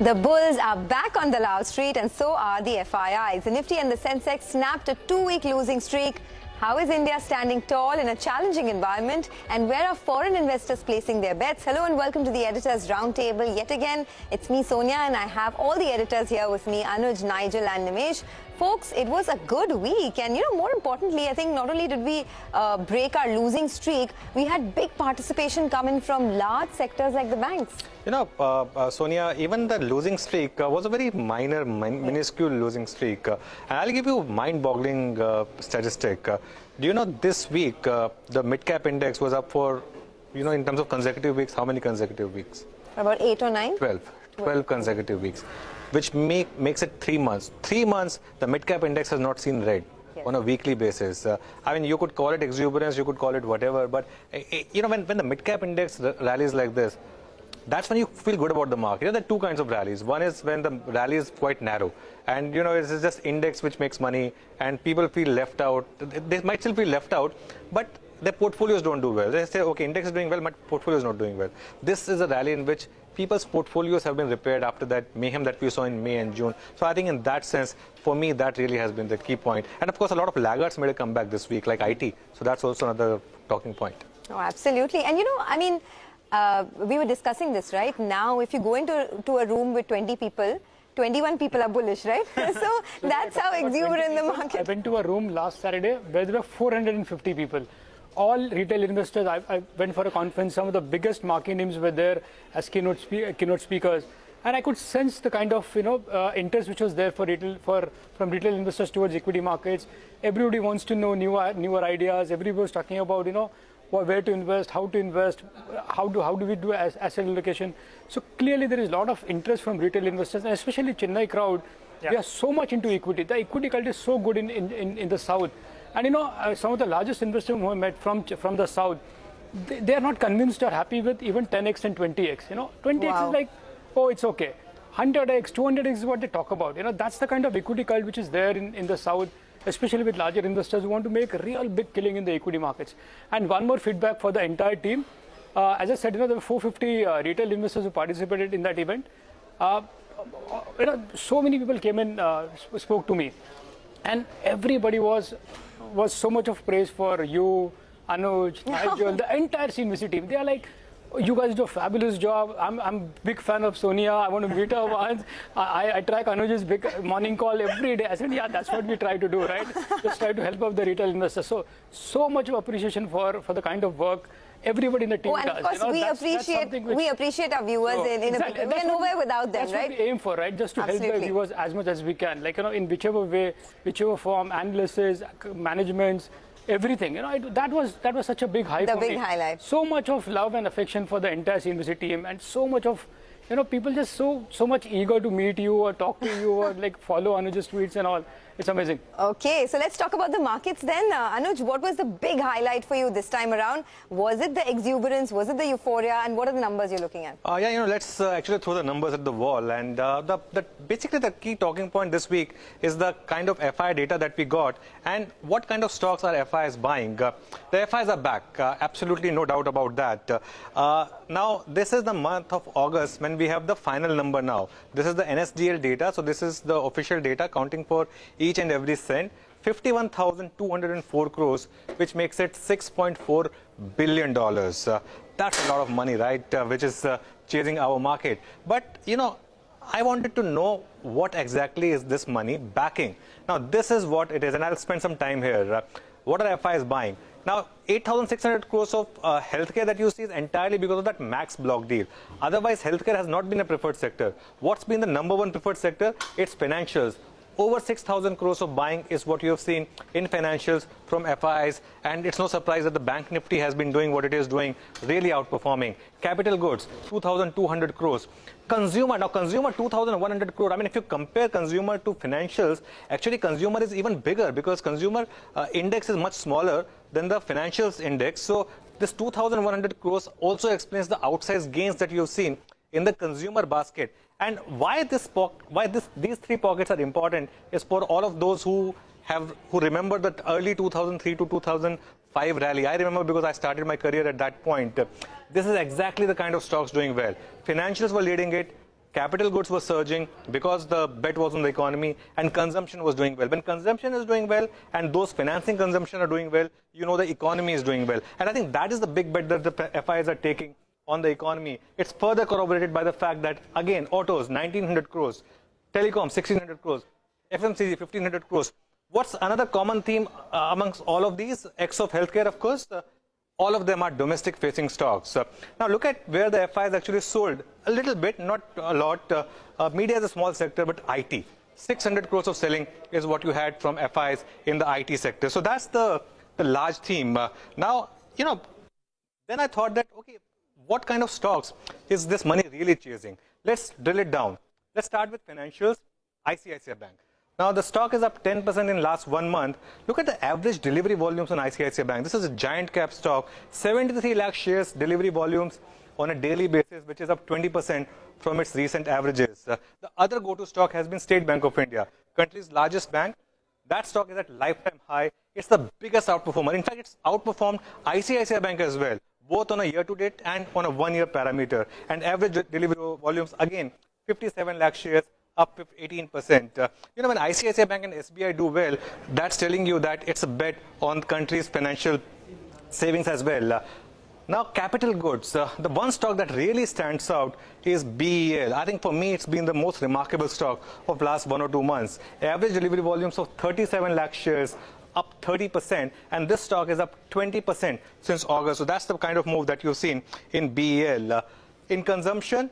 The bulls are back on the Lal Street and so are the FIIs. The Nifty and the Sensex snapped a two-week losing streak. How is India standing tall in a challenging environment, and where are foreign investors placing their bets? Hello and welcome to the Editors Roundtable. Yet again, it's me, Sonia, and I have all the editors here with me, Anuj, Nigel and Nimesh. Folks, it was a good week, and more importantly, I think not only did we break our losing streak, we had big participation coming from large sectors like the banks. Sonia, even the losing streak was a very minuscule losing streak. And I'll give you a mind-boggling statistic. Do you know this week the mid-cap index was up for, in terms of consecutive weeks, how many consecutive weeks? About 8 or 9? 12 consecutive weeks, which makes it 3 months. 3 months, the mid-cap index has not seen red. Yes. On a weekly basis. I mean, you could call it exuberance, you could call it whatever, but when the mid-cap index rallies like this, that's when you feel good about the market. There are two kinds of rallies. One is when the rally is quite narrow, and it's just index which makes money, and people feel left out. They might still feel left out, but their portfolios don't do well. They say, okay, index is doing well, my portfolio is not doing well. This is a rally in which people's portfolios have been repaired after that mayhem that we saw in May and June. So I think in that sense, for me, that really has been the key point. And of course, a lot of laggards made a comeback this week, like IT. So that's also another talking point. Oh, absolutely. And we were discussing this, right? Now, if you go into a room with 20 people, 21 people are bullish, right? So that's how exuberant the market. I went to a room last Saturday where there were 450 people. All retail investors. I went for a conference. Some of the biggest market names were there as keynote speakers, and I could sense the kind of interest which was there from retail investors towards equity markets. Everybody wants to know newer ideas. Everybody was talking about where to invest, how to invest, how do we do asset allocation. So clearly there is a lot of interest from retail investors, and especially Chennai crowd. Yeah. They are so much into equity. The equity culture is so good in the south. And some of the largest investors who I met from the south, they are not convinced or happy with even 10x and 20x. 20x Wow. is like, oh, it's okay. 100x, 200x is what they talk about. That's the kind of equity cult which is there in the south, especially with larger investors who want to make a real big killing in the equity markets. And one more feedback for the entire team. As I said, there were 450 retail investors who participated in that event. So many people came and spoke to me. And everybody was so much of praise for you, Anuj, Nigel, the entire CNBC team. They are like, you guys do a fabulous job. I'm a big fan of Sonia. I want to meet her once. I track Anuj's big morning call every day. I said, yeah, that's what we try to do, right? Just try to help out the retail investors. So much of appreciation for the kind of work everybody in the team and does. Of course, we appreciate our viewers. Exactly. We're nowhere without them, that's right? That's what we aim for, right? Just to Absolutely. help the viewers as much as we can. Like, in whichever way, whichever form, analysis, managements, everything. That was such a big high for me. The big highlight. So much of love and affection for the entire CNBC team, and so much of people just so much eager to meet you or talk to you or like follow Anuj's tweets and all. It's amazing. Okay, so let's talk about the markets then. Anuj, what was the big highlight for you this time around? Was it the exuberance? Was it the euphoria? And what are the numbers you're looking at? Let's actually throw the numbers at the wall. And basically the key talking point this week is the kind of FI data that we got and what kind of stocks are FIs buying. The FIs are back, absolutely no doubt about that. Now, this is the month of August when we have the final number now. This is the NSDL data. So this is the official data counting for each and every cent. 51,204 crores, which makes it $6.4 billion. That's a lot of money, right? Which is chasing our market. But, I wanted to know what exactly is this money backing. Now, this is what it is, and I'll spend some time here. What are FIs buying? Now, 8,600 crores of healthcare that you see is entirely because of that Max block deal. Otherwise, healthcare has not been a preferred sector. What's been the number one preferred sector? It's financials. Over 6,000 crores of buying is what you have seen in financials from FIs, and it's no surprise that the bank Nifty has been doing what it is doing, really outperforming. Capital goods, 2,200 crores. Consumer, now consumer 2,100 crore. I mean, if you compare consumer to financials, actually consumer is even bigger because consumer index is much smaller than the financials index. So this 2,100 crores also explains the outsized gains that you have seen in the consumer basket. And why these three pockets are important is for all of those who remember the early 2003 to 2005 rally. I remember because I started my career at that point. This is exactly the kind of stocks doing well. Financials were leading it. capital goods were surging because the bet was on the economy and consumption was doing well. When consumption is doing well and those financing consumption are doing well, you know the economy is doing well. And I think that is the big bet that the FIs are taking on the economy. It's further corroborated by the fact that, again, autos, 1,900 crores, telecom, 1,600 crores, FMCG, 1,500 crores. What's another common theme amongst all of these? X of healthcare, of course. All of them are domestic-facing stocks. Now, look at where the FIs actually sold. A little bit, not a lot. Media is a small sector, but IT. 600 crores of selling is what you had from FIs in the IT sector. So that's the large theme. Now, you know, then I thought that, okay, what kind of stocks is this money really chasing? Let's drill it down. Let's start with financials, ICICI Bank. Now, the stock is up 10% in last 1 month. Look at the average delivery volumes on ICICI Bank. This is a giant cap stock. 73 lakh shares delivery volumes on a daily basis, which is up 20% from its recent averages. The other go-to stock has been State Bank of India, country's largest bank. That stock is at lifetime high. It's the biggest outperformer. In fact, it's outperformed ICICI Bank as well, both on a year-to-date and on a one-year parameter. And average delivery volumes, again, 57 lakh shares, up 18%. You know, when ICICI Bank and SBI do well, that's telling you that it's a bet on the country's financial savings as well. Now, capital goods. The one stock that really stands out is BEL. I think for me, it's been the most remarkable stock of last 1 or 2 months. Average delivery volumes of 37 lakh shares, up 30%, and this stock is up 20% since August. So that's the kind of move that you've seen in BEL. In consumption,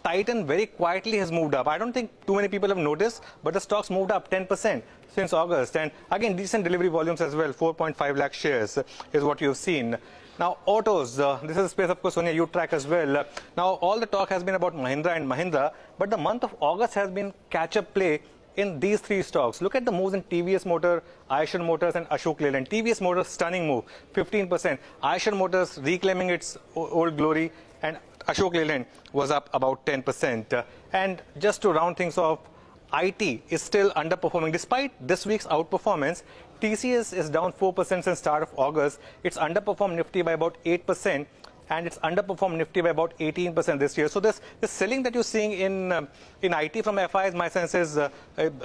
Titan very quietly has moved up. I don't think too many people have noticed, but the stock's moved up 10% since August. And again, decent delivery volumes as well, 4.5 lakh shares is what you've seen. Now, autos, this is a space, of course, Sonia, you track as well. Now, all the talk has been about Mahindra and Mahindra, but the month of August has been catch-up play in these three stocks. Look at the moves in TVS Motor, Eicher Motors and Ashok Leyland. TVS Motors, stunning move, 15%. Eicher Motors reclaiming its old glory, and Ashok Leyland was up about 10%. And just to round things off, IT is still underperforming. Despite this week's outperformance, TCS is down 4% since start of August. It's underperformed Nifty by about 8%. And it's underperformed Nifty by about 18% this year. So this selling that you're seeing in IT from FIs, my sense is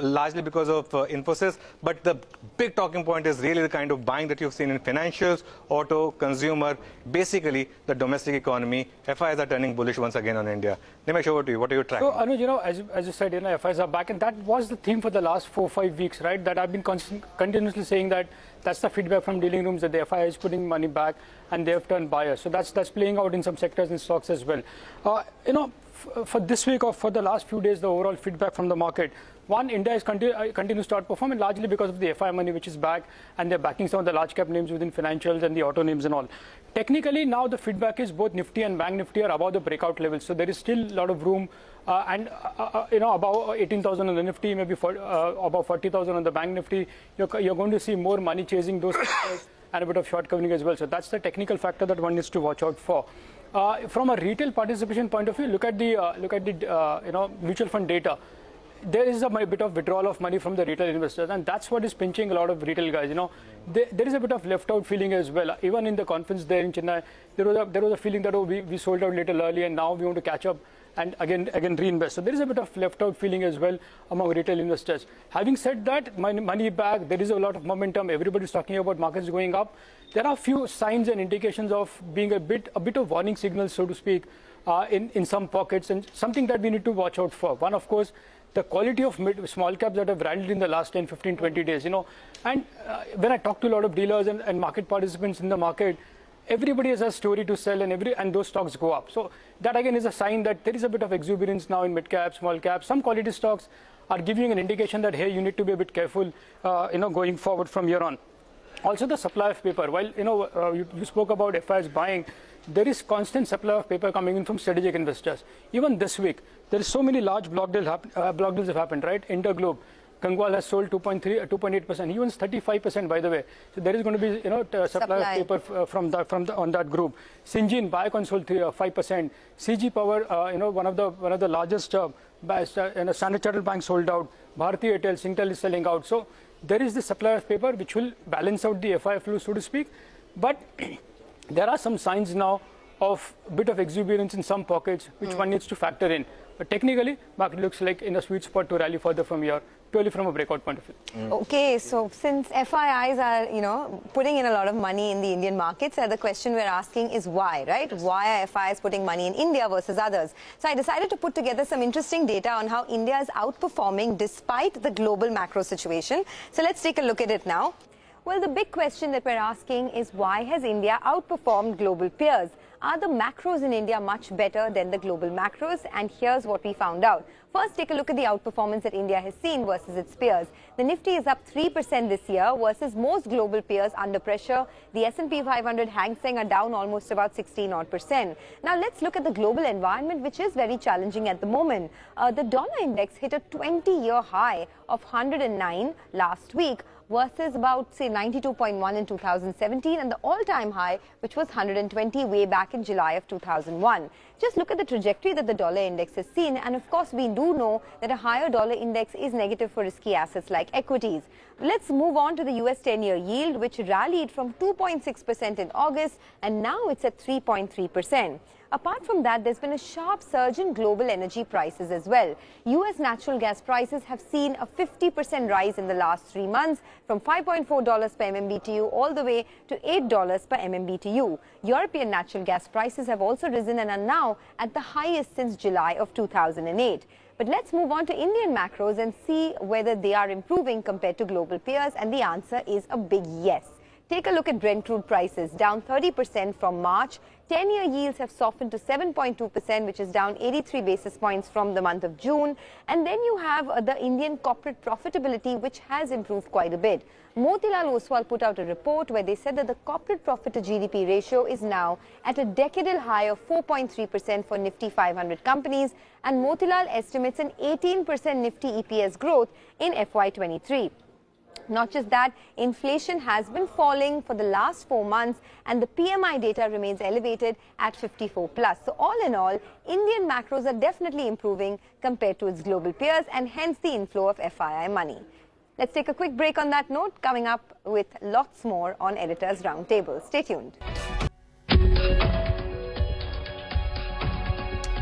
largely because of Infosys. But the big talking point is really the kind of buying that you've seen in financials, auto, consumer, basically the domestic economy. FIs are turning bullish once again on India. Nimesh, over to you. What are you tracking? So, Anuj, you know, as you said, you know, FIs are back, and that was the theme for the last 4 or 5 weeks, right? That I've been continuously saying that that's the feedback from dealing rooms, that the FI is putting money back and they have turned buyers. So that's playing out in some sectors and stocks as well. You know, for this week or for the last few days, the overall feedback from the market, one, India is continues to outperform, and largely because of the FI money which is back, and they're backing some of the large cap names within financials and the auto names and all. Technically, now the feedback is both Nifty and Bank Nifty are above the breakout levels. So there is still a lot of room, and you know, above 18,000 on the Nifty, maybe above 40,000 on the Bank Nifty. You're going to see more money chasing those sectors and a bit of short covering as well. So that's the technical factor that one needs to watch out for. From a retail participation point of view, look at the you know, mutual fund data. There is a bit of withdrawal of money from the retail investors, and that's what is pinching a lot of retail guys. You know, there is a bit of left out feeling as well. Even in the conference there in Chennai, there was a feeling that, oh, we sold out a little early and now we want to catch up and again reinvest. So there is a bit of left out feeling as well among retail investors. Having said that, money back, there is a lot of momentum. Everybody's talking about markets going up. There are a few signs and indications of being a bit of warning signals, so to speak, in some pockets, and something that we need to watch out for. One, of course, the quality of small caps that have rallied in the last 10, 15, 20 days, you know. And when I talk to a lot of dealers and market participants in the market, everybody has a story to sell, and those stocks go up. So that again is a sign that there is a bit of exuberance now in mid cap, small cap. Some quality stocks are giving an indication that, hey, you need to be a bit careful, you know, going forward from here on. Also, the supply of paper. While, you know, you spoke about FIs buying, there is constant supply of paper coming in from strategic investors. Even this week, there is so many large block deals have happened, right? Interglobe, Kangwal has sold 2.8%. He owns 35%, by the way. So there is going to be, you know, supply of paper on that group. Syngene, Biocon sold 5%. CG Power, you know, one of the largest Standard Chartered Bank sold out. Bharti Airtel, Singtel is selling out. So there is the supply of paper which will balance out the FI flow, so to speak. But there are some signs now of a bit of exuberance in some pockets, which one needs to factor in. But technically, market looks like in a sweet spot to rally further from here, purely from a breakout point of view. Okay, so since FIIs are, putting in a lot of money in the Indian markets, the question we're asking is why, right? Why are FIIs putting money in India versus others? So I decided to put together some interesting data on how India is outperforming despite the global macro situation. So let's take a look at it now. Well, the big question that we're asking is why has India outperformed global peers? Are the macros in India much better than the global macros? And here's what we found out. First, take a look at the outperformance that India has seen versus its peers. The Nifty is up 3% this year versus most global peers under pressure. The S&P 500, Hang Seng are down almost about 16%. Now, let's look at the global environment, which is very challenging at the moment. The dollar index hit a 20-year high of 109 last week, versus about, say, 92.1 in 2017 and the all-time high, which was 120 way back in July of 2001. Just look at the trajectory that the dollar index has seen, and of course we do know that a higher dollar index is negative for risky assets like equities. Let's move on to the US 10-year yield, which rallied from 2.6% in August and now it's at 3.3%. Apart from that, there's been a sharp surge in global energy prices as well. US natural gas prices have seen a 50% rise in the last 3 months, from $5.4 per MMBTU all the way to $8 per MMBTU. European natural gas prices have also risen and are now at the highest since July of 2008. But let's move on to Indian macros and see whether they are improving compared to global peers, and the answer is a big yes. Take a look at Brent crude prices, down 30% from March. 10-year yields have softened to 7.2%, which is down 83 basis points from the month of June. And then you have the Indian corporate profitability, which has improved quite a bit. Motilal Oswal put out a report where they said that the corporate profit to GDP ratio is now at a decadal high of 4.3% for Nifty 500 companies, and Motilal estimates an 18% Nifty EPS growth in FY23. Not just that, inflation has been falling for the last 4 months and the PMI data remains elevated at 54 plus. So all in all, Indian macros are definitely improving compared to its global peers, and hence the inflow of FII money. Let's take a quick break on that note, coming up with lots more on Editors Roundtable. Stay tuned.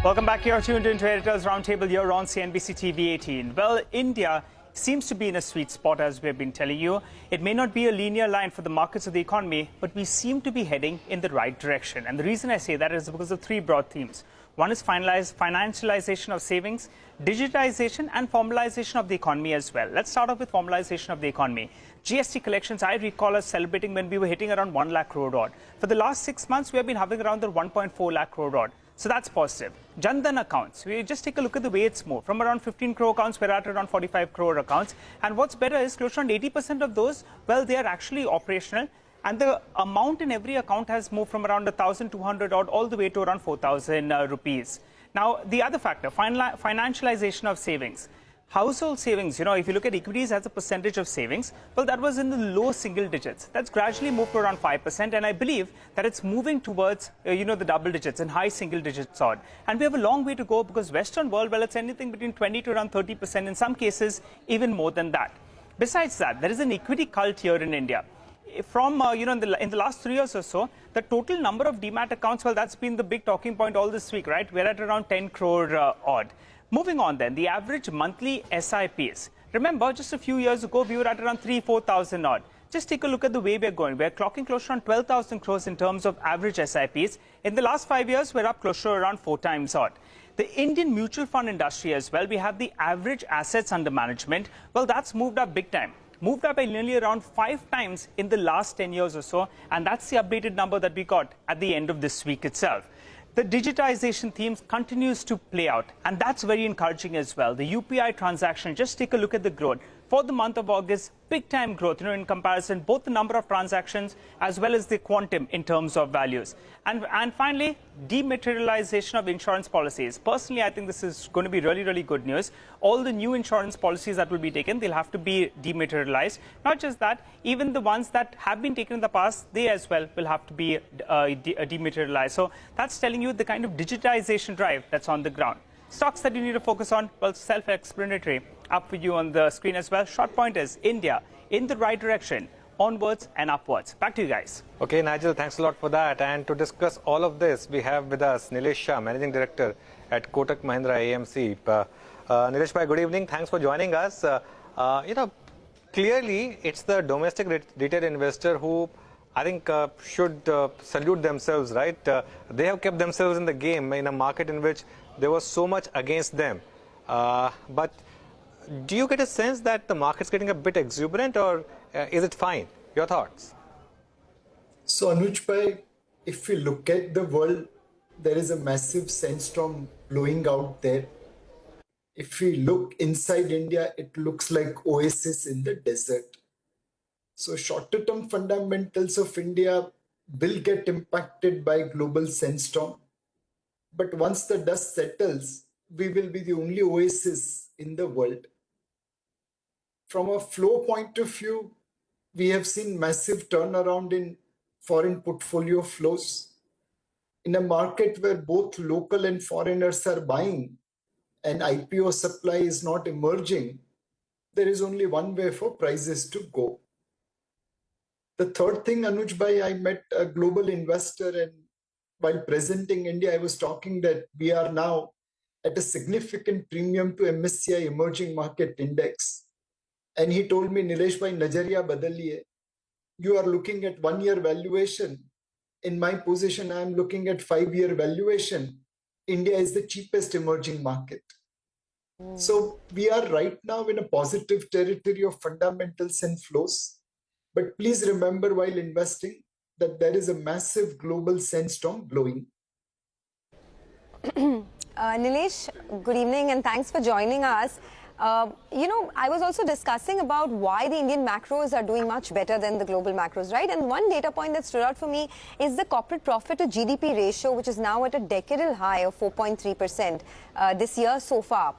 Welcome back. You're tuned into Editors Roundtable here on CNBC-TV18. Well, India seems to be in a sweet spot, as we have been telling you. It may not be a linear line for the markets of the economy, but we seem to be heading in the right direction. And the reason I say that is because of 3 broad themes. One is financialization of savings, digitization and formalization of the economy as well. Let's start off with formalization of the economy. GST collections, I recall us celebrating when we were hitting around 1 lakh crore odd. For the last 6 months, we have been hovering around the 1.4 lakh crore odd. So that's positive. Jan Dhan accounts, we just take a look at the way it's moved. From around 15 crore accounts, we're at around 45 crore accounts. And what's better is close to around 80% of those, well, they are actually operational. And the amount in every account has moved from around 1,200 odd all the way to around 4,000 rupees. Now, the other factor, financialization of savings. Household savings, if you look at equities as a percentage of savings, well, that was in the low single digits. That's gradually moved to around 5%, and I believe that it's moving towards, the double digits and high single digits odd. And we have a long way to go because Western world, well, it's anything between 20 to around 30%, in some cases, even more than that. Besides that, there is an equity cult here in India. From, in the last 3 years or so, the total number of demat accounts, well, that's been the big talking point all this week, right? We're at around 10 crore odd. Moving on then, the average monthly SIPs. Remember, just a few years ago, we were at around 3,000-4,000 odd. Just take a look at the way we're going. We're clocking close to around 12,000 crores in terms of average SIPs. In the last 5 years, we're up close to around 4 times odd. The Indian mutual fund industry as well, we have the average assets under management. Well, that's moved up big time. Moved up by nearly around 5 times in the last 10 years or so. And that's the updated number that we got at the end of this week itself. The digitization theme continues to play out, and that's very encouraging as well. The UPI transaction, just take a look at the growth. For the month of August, big time growth, in comparison, both the number of transactions as well as the quantum in terms of values. And finally, dematerialization of insurance policies. Personally, I think this is going to be really, really good news. All the new insurance policies that will be taken, they'll have to be dematerialized. Not just that, even the ones that have been taken in the past, they as well will have to be dematerialized. So that's telling you the kind of digitization drive that's on the ground. Stocks that you need to focus on, well, self-explanatory. Up for you on the screen as well. Short point is India in the right direction onwards and upwards. Back to you guys. Okay, Nigel, thanks a lot for that. And to discuss all of this, we have with us Nilesh Shah, Managing Director at Kotak Mahindra AMC. Nilesh bhai, good evening. Thanks for joining us. Clearly, it's the domestic retail investor who I think should salute themselves, right? They have kept themselves in the game in a market in which there was so much against them. But do you get a sense that the market's getting a bit exuberant, or is it fine? Your thoughts? So Anuj bhai, if we look at the world, there is a massive sandstorm blowing out there. If we look inside India, it looks like oasis in the desert. So shorter term fundamentals of India will get impacted by global sandstorm. But once the dust settles, we will be the only oasis in the world. From a flow point of view, we have seen massive turnaround in foreign portfolio flows. In a market where both local and foreigners are buying and IPO supply is not emerging, there is only one way for prices to go. The third thing, Anuj bhai, I met a global investor, and while presenting India, I was talking that we are now at a significant premium to MSCI Emerging Market Index. And he told me, Nilesh bhai, nazariya badaliye. You are looking at 1 year valuation. In my position, I am looking at 5-year valuation. India is the cheapest emerging market. So we are right now in a positive territory of fundamentals and flows. But please remember while investing that there is a massive global sandstorm blowing. Nilesh, good evening and thanks for joining us. I was also discussing about why the Indian macros are doing much better than the global macros, right? And one data point that stood out for me is the corporate profit to GDP ratio, which is now at a decadal high of 4.3% this year so far.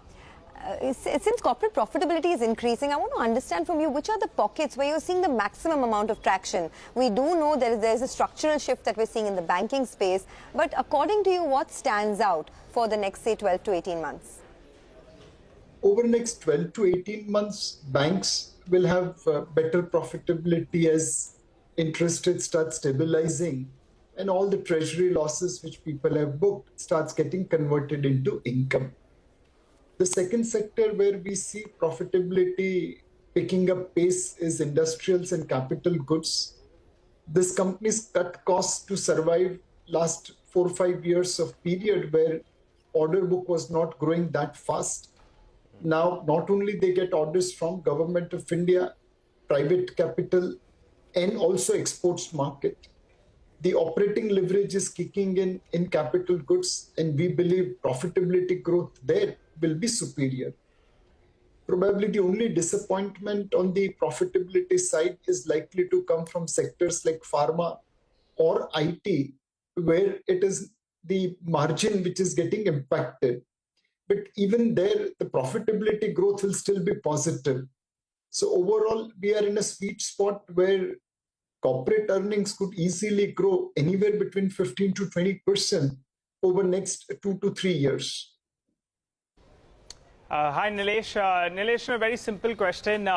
Since corporate profitability is increasing, I want to understand from you which are the pockets where you're seeing the maximum amount of traction. We do know there's a structural shift that we're seeing in the banking space, but according to you, what stands out for the next, say, 12 to 18 months? Over the next 12 to 18 months, banks will have better profitability as interest rates start stabilizing and all the treasury losses which people have booked starts getting converted into income. The second sector where we see profitability picking up pace is industrials and capital goods. This companies cut costs to survive last 4 or 5 years of period where order book was not growing that fast. Now, not only they get orders from Government of India, private capital, and also exports market. The operating leverage is kicking in capital goods, and we believe profitability growth there will be superior. Probably the only disappointment on the profitability side is likely to come from sectors like pharma or IT, where it is the margin which is getting impacted. But even there, the profitability growth will still be positive. So overall, we are in a sweet spot where corporate earnings could easily grow anywhere between 15 to 20% over next 2 to 3 years. Hi, Nilesh. Nilesh, a very simple question.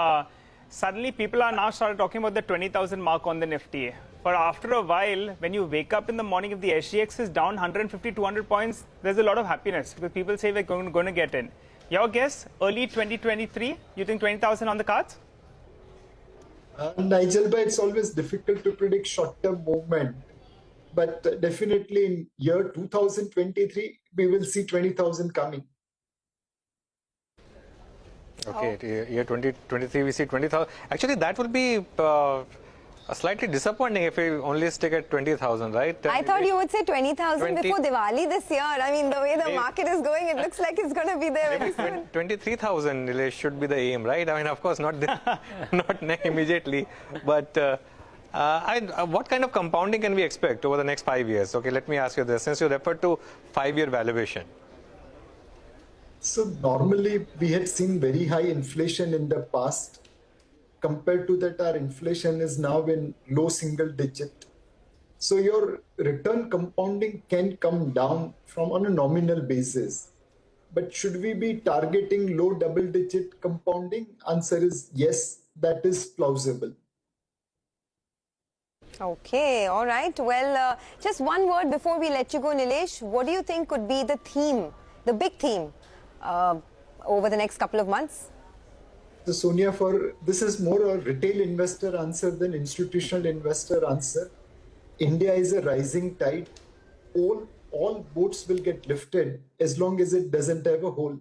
Suddenly, people are now started talking about the 20,000 mark on the Nifty. But after a while, when you wake up in the morning, if the SGX is down 150, 200 points, there's a lot of happiness because people say we're going to get in. Your guess, early 2023, you think 20,000 on the cards? Nigel, but it's always difficult to predict short-term movement. But definitely in year 2023, we will see 20,000 coming. Okay, year 2023 we see 20,000. Actually, that will be slightly disappointing if we only stick at 20,000, right? I thought you would say 20,000 before Diwali this year. I mean, the way the market is going, it looks like it's going to be there very soon. 23,000 should be the aim, right? I mean, of course, not immediately, but what kind of compounding can we expect over the next 5 years? Okay, let me ask you this, since you referred to 5-year valuation. So normally we had seen very high inflation in the past. Compared to that, our inflation is now in low single digit. So your return compounding can come down from on a nominal basis. But should we be targeting low double digit compounding? Answer is yes, that is plausible. Okay, all right. Well, just one word before we let you go, Nilesh. What do you think could be the theme, the big theme, over the next couple of months? So Sonia, this is more a retail investor answer than institutional investor answer. India is a rising tide. All boats will get lifted as long as it doesn't have a hole.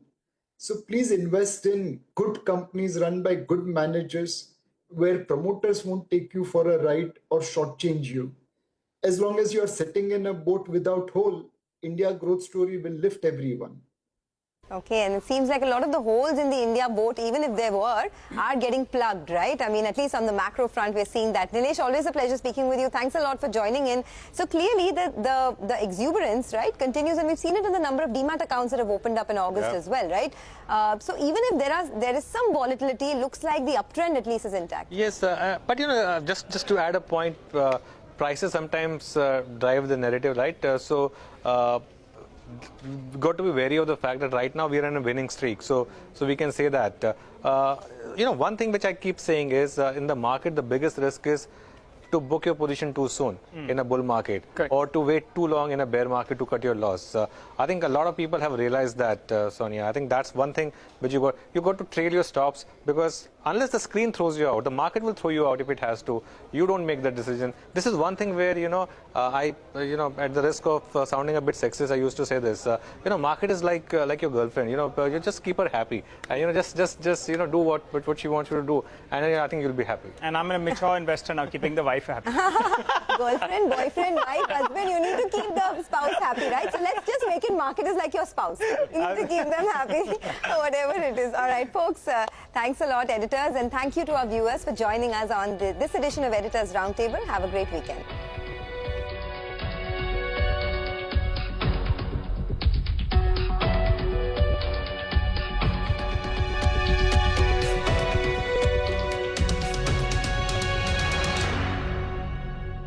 So please invest in good companies run by good managers where promoters won't take you for a ride or shortchange you. As long as you are sitting in a boat without hole, India growth story will lift everyone. Okay, and it seems like a lot of the holes in the India boat, even if there were, are getting plugged, right? I mean, at least on the macro front, we're seeing that. Nilesh, always a pleasure speaking with you. Thanks a lot for joining in. So clearly, the exuberance, right, continues, and we've seen it in the number of demat accounts that have opened up in August as well, right? So even if there is some volatility, it looks like the uptrend at least is intact. Yes, but just to add a point, prices sometimes drive the narrative, right? Got to be wary of the fact that right now we are in a winning streak, so we can say that. One thing which I keep saying is in the market, the biggest risk is to book your position too soon in a bull market, or to wait too long in a bear market to cut your loss. I think a lot of people have realized that, Sonia. I think that's one thing which you got to trail your stops, because unless the screen throws you out, the market will throw you out if it has to. You don't make that decision. This is one thing where at the risk of sounding a bit sexist, I used to say this. Market is like your girlfriend. You just keep her happy, and just do what she wants you to do, and I think you'll be happy. And I'm a mature investor now, keeping the wife happy. Girlfriend, boyfriend, wife, husband, you need to keep the spouse happy, right? So let's just make it market is like your spouse. You need to keep them happy, whatever it is. All right, folks, thanks a lot, editors, and thank you to our viewers for joining us on this edition of Editors Roundtable. Have a great weekend.